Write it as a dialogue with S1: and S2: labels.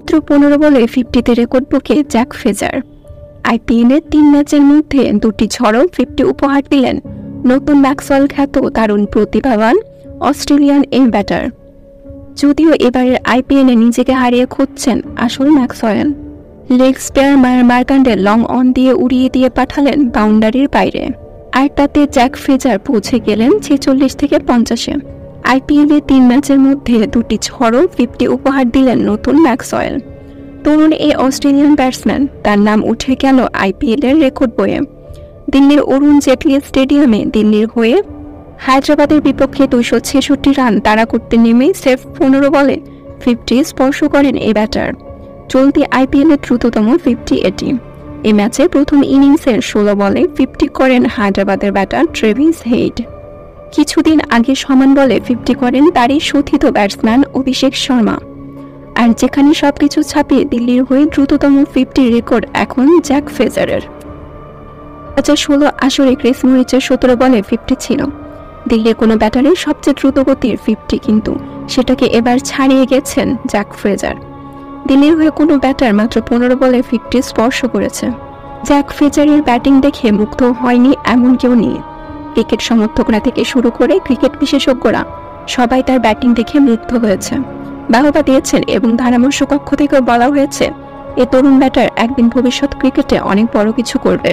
S1: মাত্র 15 বলে 50-তে রেকর্ড বুকে জ্যাক ফ্রেজার। আইপিএলের 3 ম্যাচের মধ্যে 2টি ঝড়ো 50 উপহার দিলেন নতুন ম্যাক্সওয়েল খ্যাত দারুণ প্রতিভাবান অস্ট্রেলিয়ান এই ব্যাটার। যদিও এবারের আইপিএলে নিজেকে হারিয়ে খুঁজছেন আসল Maxwell. Leg spare Markande long on দিয়ে উড়িয়ে দিয়ে পাঠালেন বাউন্ডারির বাইরে, আর তাতে জ্যাক ফ্রেজার পৌঁছে গেলেন 46 থেকে 50-এ। আইপিএলে 3 ম্যাচের মধ্যে 2টি ঝড়ো 50 উপহার দিলেন নতুন ম্যাক্সওয়েল। তরুণ এই অস্ট্রেলিয়ান ব্যাটসম্যান, তার নাম উঠে গেল আইপিএলের রেকর্ড বইয়ে। দিল্লির অরুণ জেটলি স্টেডিয়ামে দিল্লির হয়ে হায়দ্রাবাদের বিপক্ষে 266 রান তাড়া করতে নেমে সেফ 15 বলে 50 স্পর্শ করেন এই ব্যাটার। চলতি আইপিএলের দ্রুততম 50 এটি। এই ম্যাচে প্রথম ইনিংসের 16 বলে 50 করেন হায়দ্রাবাদের ব্যাটার ট্রেভিস হেড। কিছুদিন আগে সমান বলে 50 করেন তারই সতীর্থ ব্যাটসম্যান অভিষেক শর্মা। আর যেখানে সবকিছু ছাপিয়ে দিল্লির হয়ে দ্রুততম 50 রেকর্ড এখন জ্যাক ফ্রেজারের। 2016 আসরে ক্রিস মরিচের 17 বলে 50 ছিল দিল্লির কোনো ব্যাটারের সবচেয়ে দ্রুতগতির 50, কিন্তু সেটাকে এবার ছাড়িয়ে গেছেন জ্যাক ফ্রেজার। দিল্লির হয়ে কোনো ব্যাটার মাত্র 15 বলে 50 স্পর্শ করেছে। জ্যাক ফ্রেজারের ব্যাটিং দেখে মুগ্ধ হয়নি এমন কেউ নেই। ক্রিকেট সমর্থকরা থেকে শুরু করে ক্রিকেট বিশেষজ্ঞরা সবাই তার ব্যাটিং দেখে মুগ্ধ হয়েছে, বাহবা দিয়েছেন এবং ধারাভাষ্য কক্ষ থেকেও বলা হয়েছে এ তরুণ ব্যাটার একদিন ভবিষ্যৎ ক্রিকেটে অনেক বড় কিছু করবে।